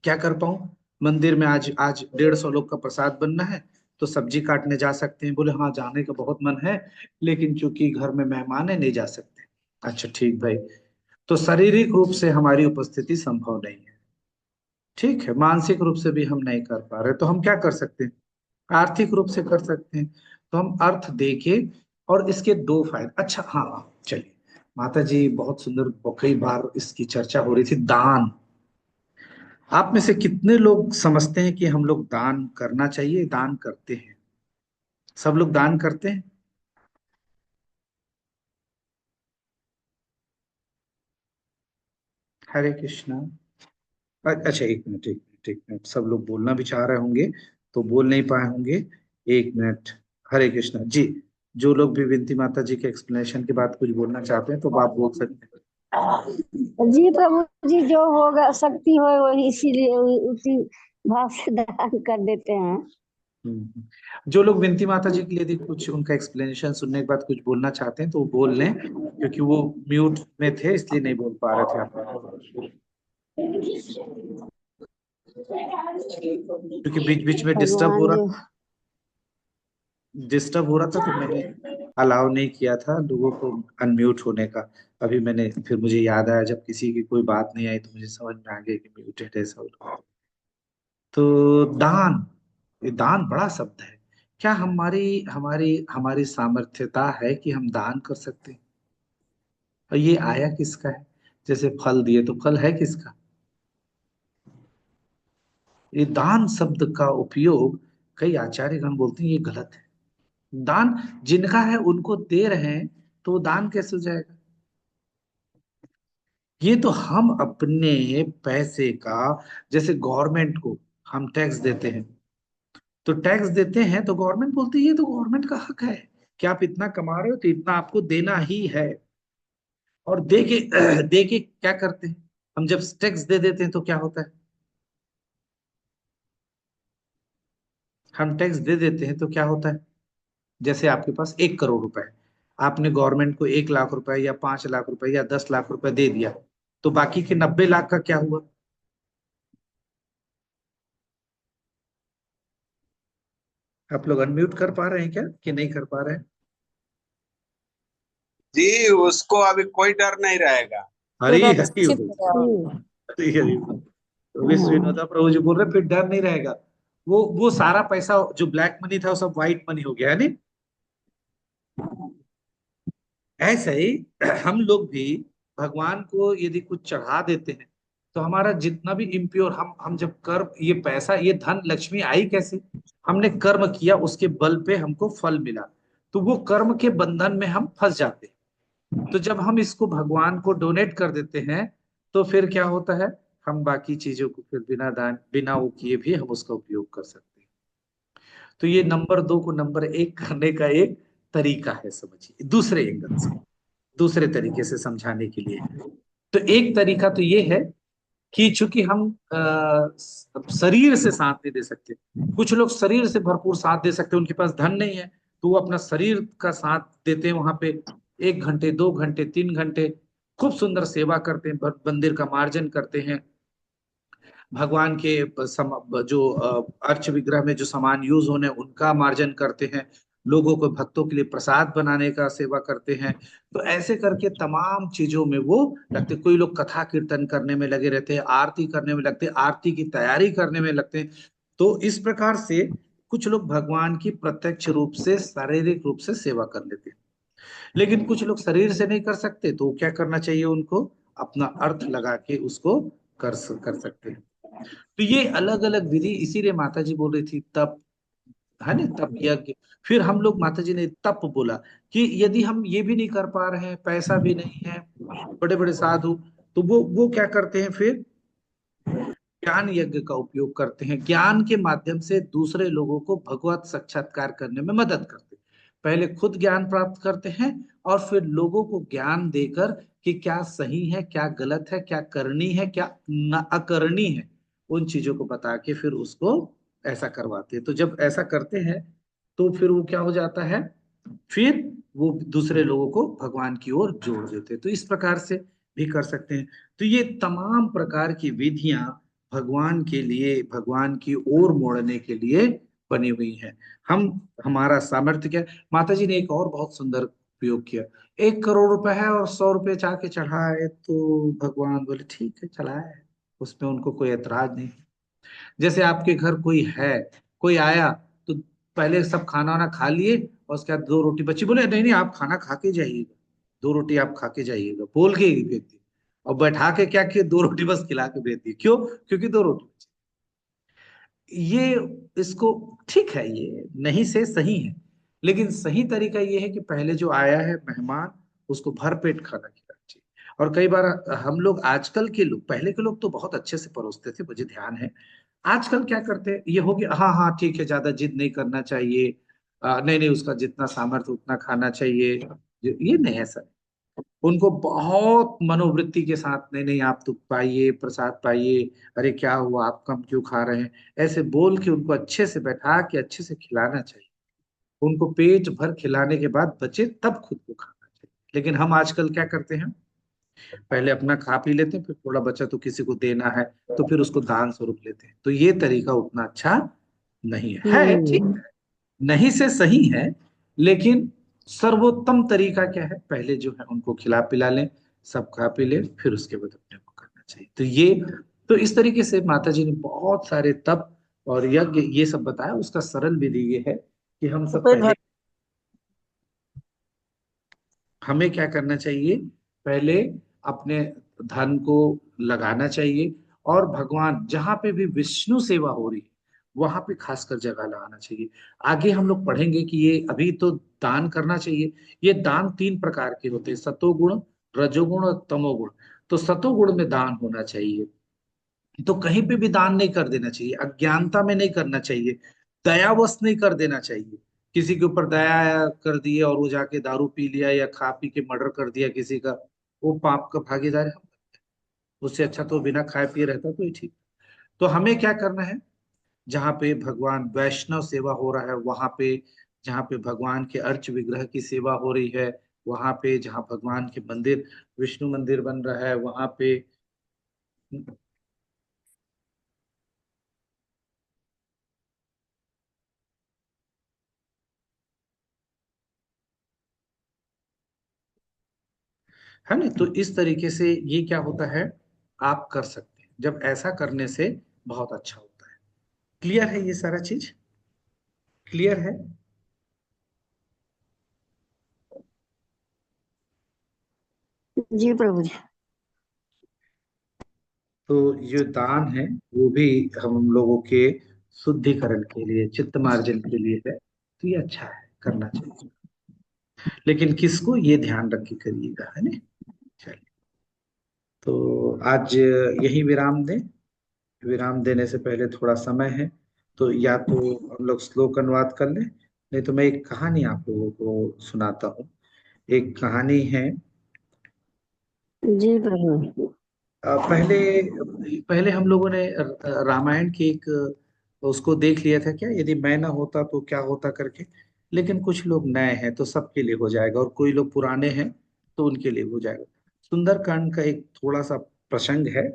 क्या कर पाऊं। मंदिर में आज आज 150 लोग का प्रसाद बनना है, तो सब्जी काटने जा सकते हैं, बोले हाँ जाने का बहुत मन है, लेकिन चूंकि घर में मेहमान है नहीं जा सकते। अच्छा ठीक भाई, तो शारीरिक रूप से हमारी उपस्थिति संभव नहीं है, ठीक है, मानसिक रूप से भी हम नहीं कर पा रहे, तो हम क्या कर सकते हैं, आर्थिक रूप से कर सकते हैं। तो हम अर्थ देके, और इसके दो फायदे, अच्छा हाँ हाँ, चलिए माता जी बहुत सुंदर, कई बार इसकी चर्चा हो रही थी, दान। आप में से कितने लोग समझते हैं कि हम लोग दान करना चाहिए, दान करते हैं? सब लोग दान करते हैं? हरे कृष्णा। अच्छा एक मिनट, एक मिनट, एक मिनट, सब लोग बोलना भी चाह रहे होंगे तो बोल नहीं पाए होंगे। एक मिनट। हरे कृष्णा जी। जो लोग भी विनती माता जी के एक्सप्लेनेशन के बाद कुछ बोलना चाहते हैं तो आप बोल सकते हैं।
जी प्रभु जी, जो होगा शक्ति हो वही, इसीलिए उसी भाव से दान कर देते हैं।
जो लोग विनती माता जी के लिए यदि कुछ उनका एक्सप्लेनेशन सुनने के बाद कुछ बोलना चाहते हैं तो वो बोल लें, क्योंकि वो म्यूट में थे इसलिए नहीं बोल पा रहे थे आप, क्योंकि बीच बीच में
भगवान जो
डिस्टर्ब हो रहा था, तो मैंने अलाउ नहीं किया था लोगों को अनम्यूट होने का। अभी मैंने फिर मुझे याद आया, जब किसी की कोई बात नहीं आई तो मुझे समझ में आ गया कि म्यूटेड है सब लोग। तो दान, ये दान बड़ा शब्द है। क्या हमारी हमारी हमारी सामर्थ्यता है कि हम दान कर सकते हैं? और ये आया किसका है? जैसे फल दिए तो फल है किसका? ये दान शब्द का उपयोग कई आचार्यगण बोलते हैं ये गलत है। दान जिनका है उनको दे रहे हैं, तो वो दान कैसे हो जाएगा? ये तो हम अपने पैसे का, जैसे गवर्नमेंट को हम टैक्स देते हैं, तो टैक्स देते हैं तो गवर्नमेंट बोलती है ये तो गवर्नमेंट का हक है कि आप इतना कमा रहे हो तो इतना आपको देना ही है। और दे के दे के क्या करते हैं, हम जब टैक्स दे देते हैं तो क्या होता है, हम टैक्स दे देते हैं तो क्या होता है, जैसे आपके पास 1 करोड़ रुपए है, आपने गवर्नमेंट को 1 लाख रुपए या 5 लाख रुपए या 10 लाख रुपए दे दिया, तो बाकी के 90 लाख का क्या हुआ? आप लोग अनम्यूट कर पा रहे हैं क्या कि नहीं कर पा रहे हैं?
जी, उसको अभी कोई डर नहीं रहेगा।
हरी हरी
सुरक्षित
बोल,
है।
हरी हरी बोल। तो विश्व विनोदा प्रभु जी बोल रहे फिर डर नहीं रहेगा। वो सारा पैसा जो ब्लैक मनी था वो सब व्हाइट मनी हो गया है नहीं? ऐसे ही हम लोग भी भगवान को यदि कुछ चढ़ा देते हैं, तो हमारा जितना भी इम्प्योर, हम जब कर्म, ये पैसा ये धन लक्ष्मी आई कैसे? हमने कर्म किया, उसके बल पे हमको फल मिला, तो वो कर्म के बंधन में हम फंस जाते हैं। तो जब हम इसको भगवान को डोनेट कर देते हैं, तो फिर क्या होता है, हम बाकी चीजों को फिर बिना दान बिना वो किए भी हम उसका उपयोग कर सकते हैं। तो ये नंबर 2 को नंबर 1 करने का एक तरीका है, समझिए दूसरे एंगल से, दूसरे तरीके से समझाने के लिए। तो एक तरीका तो ये है कि चूंकि हम शरीर से साथ नहीं दे सकते, कुछ लोग शरीर से भरपूर साथ दे सकते हैं, उनके पास धन नहीं है, तो वो अपना शरीर का साथ देते हैं वहां पे, 1 घंटे 2 घंटे 3 घंटे खूब सुंदर सेवा करते हैं, मंदिर का मार्जन करते हैं, भगवान के जो अर्च विग्रह में जो सामान यूज होने उनका मार्जन करते हैं, लोगों को भक्तों के लिए प्रसाद बनाने का सेवा करते हैं। तो ऐसे करके तमाम चीजों में वो लगते, कोई लोग कथा कीर्तन करने में लगे रहते हैं, आरती करने में लगते हैं, आरती की तैयारी करने में लगते हैं। तो इस प्रकार से कुछ लोग भगवान की प्रत्यक्ष रूप से शारीरिक रूप से सेवा कर लेते हैं। लेकिन कुछ लोग शरीर से नहीं कर सकते, तो क्या करना चाहिए उनको, अपना अर्थ लगा के उसको कर सकते हैं। तो ये अलग अलग विधि, इसीलिए माता जी बोल रही थी तप, है ना, तप यज्ञ। फिर हम लोग, माता जी ने तप बोला कि यदि हम ये भी नहीं कर पा रहे हैं, पैसा भी नहीं है, बड़े बड़े साधु, तो वो क्या करते हैं फिर, ज्ञान यज्ञ का उपयोग करते हैं, ज्ञान के माध्यम से दूसरे लोगों को भगवत साक्षात्कार करने में मदद करते हैं। पहले खुद ज्ञान प्राप्त करते हैं, और फिर लोगों को ज्ञान देकर कि क्या सही है क्या गलत है, क्या करनी है क्या न अकरनी है, उन चीजों को बता के फिर उसको ऐसा करवाते हैं। तो जब ऐसा करते हैं तो फिर वो क्या हो जाता है, फिर वो दूसरे लोगों को भगवान की ओर जोड़ देते हैं। तो इस प्रकार से भी कर सकते हैं। तो ये तमाम प्रकार की विधियां भगवान के लिए, भगवान की ओर मोड़ने के लिए बनी हुई हैं। हम हमारा सामर्थ्य क्या है? माता जी ने एक और बहुत सुंदर प्रयोग किया। 1 करोड़ रुपए है और 100 रुपए जाके चढ़ाए, तो भगवान बोले ठीक है चढ़ाए, उसमें उनको कोई एतराज नहीं। जैसे आपके घर कोई है, कोई आया, तो पहले सब खाना वाना खा लिए और उसके बाद 2 रोटी बची, बोले नहीं नहीं आप खाना खा के जाइएगा, 2 रोटी आप खा के जाइएगा, बोल के ही भेज दी। और बैठा के क्या किए, 2 रोटी बस खिला के भेज दी। क्यों? क्योंकि 2 रोटी बची। ये, इसको ठीक है, ये नहीं से सही है, लेकिन सही तरीका ये है कि पहले जो आया है मेहमान, उसको भर पेट खाना खिलाना चाहिए। और कई बार हम लोग, आजकल के लोग, पहले के लोग तो बहुत अच्छे से परोसते थे, मुझे ध्यान है। आजकल क्या करते हैं, ये हो गया हाँ हाँ ठीक है, ज्यादा जिद नहीं करना चाहिए, नहीं नहीं उसका जितना सामर्थ्य उतना खाना चाहिए, ये नहीं है सर। उनको बहुत मनोवृत्ति के साथ, नहीं नहीं आप तो पाइए, प्रसाद पाइए, अरे क्या हुआ आप कम क्यों खा रहे हैं, ऐसे बोल के उनको अच्छे से बैठा के अच्छे से खिलाना चाहिए। उनको पेट भर खिलाने के बाद बचे तब खुद को खाना चाहिए। लेकिन हम आजकल क्या करते हैं, पहले अपना खा पी लेते हैं, फिर थोड़ा बचा तो किसी को देना है, तो फिर उसको दान स्वरूप लेते हैं। तो ये तरीका उतना अच्छा नहीं है, ठीक,
हम्म।
नहीं से सही है, लेकिन सर्वोत्तम तरीका क्या है, पहले जो है उनको खिला पिला लें, सब खा पी ले, फिर उसके बाद अपने को करना चाहिए। तो ये, तो इस तरीके से माता जी ने बहुत सारे तप और यज्ञ ये सब बताया। उसका सरल विधि ये है कि हम सब पहले, हमें क्या करना चाहिए, पहले अपने धन को लगाना चाहिए, और भगवान जहां पे भी विष्णु सेवा हो रही है वहां पे खासकर जगह लगाना चाहिए। आगे हम लोग पढ़ेंगे कि ये अभी तो दान करना चाहिए। ये दान 3 प्रकार के होते हैं, सतोगुण, रजोगुण और तमोगुण। तो सतोगुण में दान होना चाहिए, तो कहीं पे भी दान नहीं कर देना चाहिए, अज्ञानता में नहीं करना चाहिए, दयावश नहीं कर देना चाहिए। किसी के ऊपर दया कर दिए और वो जाके दारू पी लिया या खा पी के मर्डर कर दिया किसी का, वो पाप का भागीदार है। उससे अच्छा तो बिना खाए पिए रहता तो ही ठीक। तो हमें क्या करना है, जहाँ पे भगवान वैष्णव सेवा हो रहा है वहां पे, जहाँ पे भगवान के अर्च विग्रह की सेवा हो रही है वहां पे, जहाँ भगवान के मंदिर, विष्णु मंदिर बन रहा है वहां पे, है ना। तो इस तरीके से ये क्या होता है, आप कर सकते हैं, जब ऐसा करने से बहुत अच्छा होता है। क्लियर है ये सारा चीज? क्लियर है?
जी प्रभु जी।
तो ये दान है, वो भी हम लोगों के शुद्धिकरण के लिए, चित्त मार्जन के लिए है, तो ये अच्छा है, करना चाहिए। लेकिन किसको, ये ध्यान रख के करिएगा, है ना। चलिए, तो आज यही विराम दें। विराम देने से पहले थोड़ा समय है, तो या तो हम लोग श्लोक अनुवाद कर लें, नहीं तो मैं एक कहानी आप लोगों को सुनाता हूँ। एक कहानी है।
जी प्रभु।
पहले पहले हम लोगों ने रामायण की एक, उसको देख लिया था, क्या यदि मैं ना होता तो क्या होता करके। लेकिन कुछ लोग नए हैं तो सबके लिए हो जाएगा, और कोई लोग पुराने हैं तो उनके लिए हो जाएगा। सुंदरकांड का एक थोड़ा सा प्रसंग है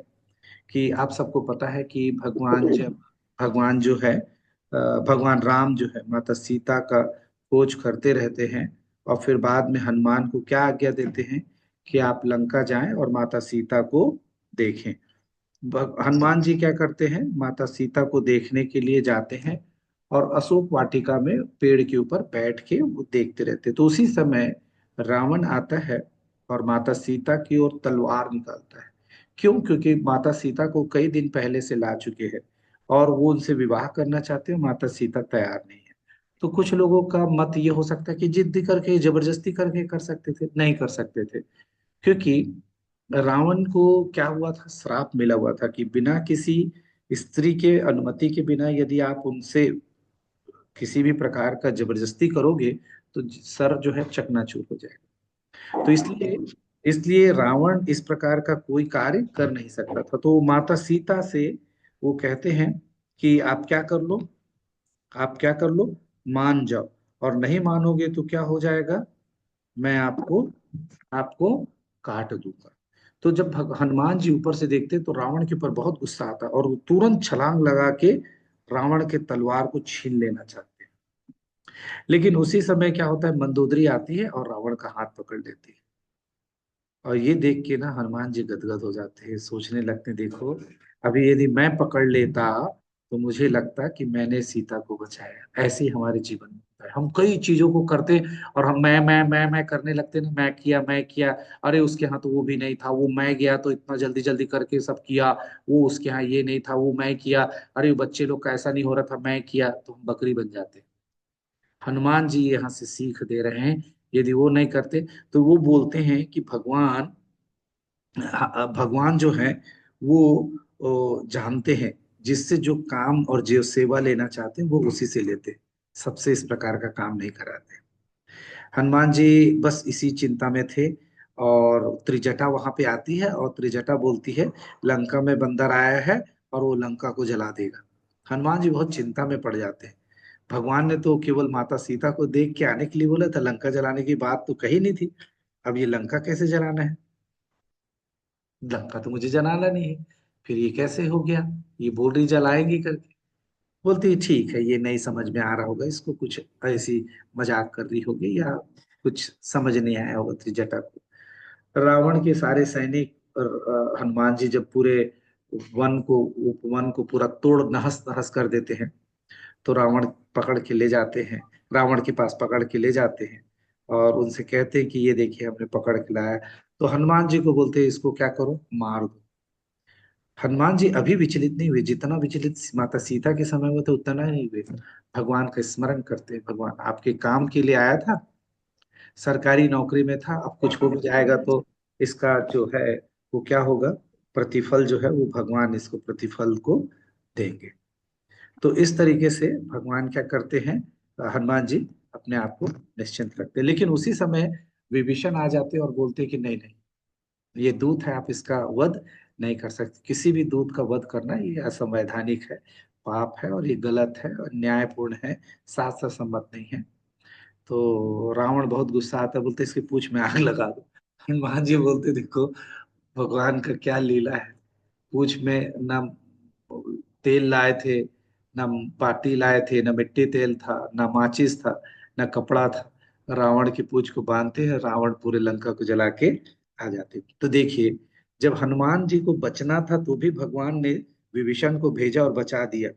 कि आप सबको पता है कि भगवान जो है, भगवान राम जो है माता सीता का खोज करते रहते हैं, और फिर बाद में हनुमान को क्या आज्ञा देते हैं कि आप लंका जाएं और माता सीता को देखें। हनुमान जी क्या करते हैं, माता सीता को देखने के लिए जाते हैं, और अशोक वाटिका में पेड़ के ऊपर बैठ के वो देखते रहते हैं। तो उसी समय रावण आता है और माता सीता की ओर तलवार निकालता है। क्यों? क्योंकि माता सीता को कई दिन पहले से ला चुके हैं, और वो उनसे विवाह करना चाहते हैं, माता सीता तैयार नहीं है। तो कुछ लोगों का मत ये हो सकता है कि जिद्दी करके, जबरदस्ती करके कर सकते थे, नहीं कर सकते थे, क्योंकि रावण को क्या हुआ था, श्राप मिला हुआ था कि बिना किसी स्त्री के अनुमति के बिना यदि आप उनसे किसी भी प्रकार का जबरदस्ती करोगे तो सर जो है चकनाचूर हो जाएगा। तो इसलिए इसलिए रावण इस प्रकार का कोई कार्य कर नहीं सकता था। तो माता सीता से वो कहते हैं कि आप क्या कर लो, आप क्या कर लो, मान जाओ, और नहीं मानोगे तो क्या हो जाएगा, मैं आपको आपको काट दूंगा। तो जब हनुमान जी ऊपर से देखते तो रावण के ऊपर बहुत गुस्सा आता और वो तुरंत छलांग लगा के रावण के तलवार को छीन लेना चाहते हैं। लेकिन उसी समय क्या होता है, मंदोदरी आती है और रावण का हाथ पकड़ लेती है। और ये देख के ना हनुमान जी गदगद हो जाते हैं, सोचने लगते हैं देखो, अभी यदि मैं पकड़ लेता तो मुझे लगता कि मैंने सीता को बचाया। ऐसे ही हमारे जीवन में होता है, हम कई चीजों को करते हैं और हम मैं करने लगते हैं ना, मैं किया, अरे उसके यहाँ तो वो भी नहीं था, वो मैं गया तो इतना जल्दी जल्दी करके सब किया, वो उसके यहाँ ये नहीं था, वो मैं किया, अरे बच्चे लोग का ऐसा नहीं हो रहा था, मैं किया, तो हम बकरी बन जाते हैं। हनुमान जी यहाँ से सीख दे रहे हैं, यदि वो नहीं करते तो वो बोलते हैं कि भगवान जो है वो जानते हैं, जिससे जो काम और जो सेवा लेना चाहते हैं वो उसी से लेते हैं, सबसे इस प्रकार का काम नहीं कराते। हनुमान जी बस इसी चिंता में थे। और त्रिजटा वहां पे आती है और त्रिजटा बोलती है लंका में बंदर आया है और वो लंका को जला देगा। हनुमान जी बहुत चिंता में पड़ जाते हैं। भगवान ने तो केवल माता सीता को देख के आने के लिए बोला था, लंका जलाने की बात तो कही नहीं थी। अब ये लंका कैसे जलाना है, लंका तो मुझे जलाना नहीं है, फिर ये कैसे हो गया, ये बोल रही जलाएंगी करके। बोलती है ठीक है, ये नहीं समझ में आ रहा होगा इसको, कुछ ऐसी मजाक कर रही होगी या कुछ समझ नहीं आया होगा त्रिजटा को। रावण के सारे सैनिक और हनुमान जी जब पूरे वन को उपवन को पूरा तोड़ नहस नहस कर देते हैं, तो रावण पकड़ के ले जाते हैं, रावण के पास पकड़ के ले जाते हैं और उनसे कहते हैं कि ये देखिए हमने पकड़ के लाया। तो हनुमान जी को बोलते हैं इसको क्या करो, मार दो। हनुमान जी अभी विचलित नहीं हुए, जितना विचलित माता सीता के समय में थे उतना नहीं हुए। भगवान का स्मरण करते हैं, भगवान आपके काम के लिए आया था, सरकारी नौकरी में था, अब कुछ हो भी जाएगा तो इसका जो है वो क्या होगा, प्रतिफल जो है वो भगवान इसको प्रतिफल को देंगे। तो इस तरीके से भगवान क्या करते हैं, हनुमान जी अपने आप को निश्चिंत रखते हैं। लेकिन उसी समय विभीषण आ जाते हैं और बोलते हैं कि नहीं नहीं, ये दूत है, आप इसका वध नहीं कर सकते, किसी भी दूत का वध करना ये असंवैधानिक है, पाप है और ये गलत है और न्यायपूर्ण है, शास्त्र सम्मत नहीं है। तो रावण बहुत गुस्सा आता है, बोलते इसकी पूंछ में आग लगा दो। हनुमान जी बोलते देखो भगवान का क्या लीला है, पूंछ में ना तेल लाए थे, ना पार्टी लाए थे, ना मिट्टी तेल था, ना माचिस था, ना कपड़ा था, रावण की पूंछ को बांधते हैं, रावण पूरे लंका को जला के आ जाते। तो देखिए, जब हनुमान जी को बचना था तो भी भगवान ने विभीषण को भेजा और बचा दिया,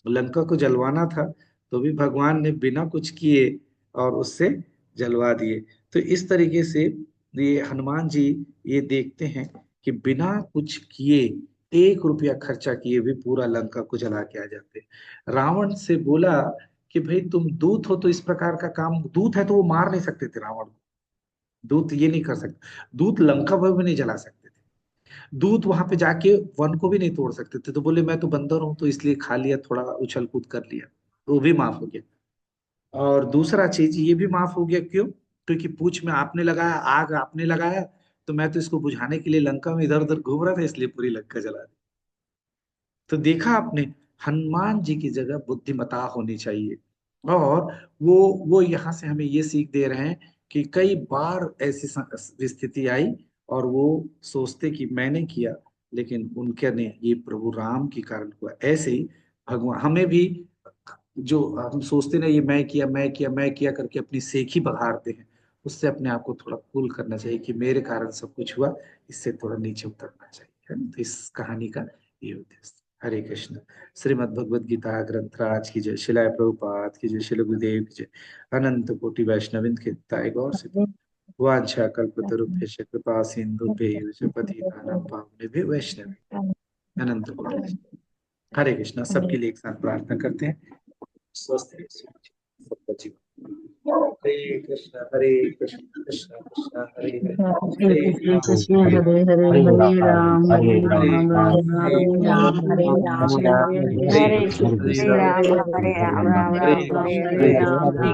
लंका को जलवाना था तो भी भगवान ने बिना कुछ किए और उससे जलवा दिए। तो इस तरीके से ये हनुमान जी ये देखते हैं कि बिना कुछ किए, 1 रुपया खर्चा किए भी पूरा लंका को जला के आ जाते। रावण से बोला कि भाई तुम दूत हो तो इस प्रकार का काम, दूत है तो वो मार नहीं सकते थे रावण को, दूत ये नहीं कर सकते, दूत लंका भर में नहीं जला सकते थे, दूत वहां पे जाके वन को भी नहीं तोड़ सकते थे। तो बोले मैं तो बंदर हूं तो इसलिए खा लिया, थोड़ा उछल कूद कर लिया, तो वो भी माफ हो गया। और दूसरा चीज ये भी माफ हो गया, क्यों, क्योंकि पूंछ में आपने लगाया, आग आपने लगाया, तो मैं तो इसको बुझाने के लिए लंका में इधर उधर घूम रहा था, इसलिए पूरी लंका जला दी। तो देखा आपने, हनुमान जी की जगह बुद्धिमता होनी चाहिए। और वो यहाँ से हमें ये सीख दे रहे हैं कि कई बार ऐसी स्थिति आई और वो सोचते कि मैंने किया, लेकिन उनके ने ये प्रभु राम के कारण हुआ। ऐसे ही भगवान हमें भी, जो हम सोचते ना ये मैं किया करके अपनी सेखी बघाड़ते हैं, उससे अपने आप को थोड़ा कूल करना चाहिए कि मेरे कारण सब कुछ हुआ, इससे थोड़ा नीचे उतरना चाहिए, है ना। तो इस कहानी का ये उद्देश्य। हरे कृष्ण। श्रीमद् भगवद गीता ग्रंथ राज की जय, शिलाय प्रभुपाद की जय, शिल गुरुदेव की जय, अनंत कोटि वैष्णविंद की जय, गौर से वांछा कल्पतरुभ्यश्च कृपा सिन्धुभ्यैव पतितानां पावनेभ्यो वैष्णव अनंत कोटि। हरे कृष्णा। सबके लिए एक साथ प्रार्थना करते हैं। स्वस्थ रहिए, सबका जीवन। हरे कृष्ण कृष्ण कृष्ण हरे हरे, हरे
कृष्ण
राम
कृष्ण हरे हरे
हरे
हरे
राम,
राम हरे
हरे
राम
राम,
राम राम राम हरे
कृष्ण
राम
हरे
हरे
कृष्ण
कृष्ण
हरे
कृष्ण
राम,
हरे हरे
राम
राम
राम
हरे
राम
राम
राम
कृष्ण
हरे
हरे
राम
राम,
हरे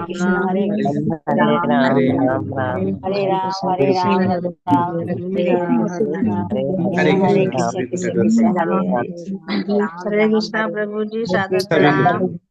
कृष्ण हरे कृष्ण
हरे
हरे
राम
राम,
राम राम
हरे
हरे
राम
कृष्ण
हरे
कृष्ण
राम
हरे
राम
हरे
हरे राम हरे
हरे
कृष्ण
हरे
हरे
हरे
कृष्ण।
राम
कृष्ण
सभी को
कृष्ण
डगर
कृष्ण
हरे
हरे
राम
हरे राम राम
हरे
राम
कृष्णा
हरे
प्रभु जी, सादर
सभी को
प्रणाम।
डगर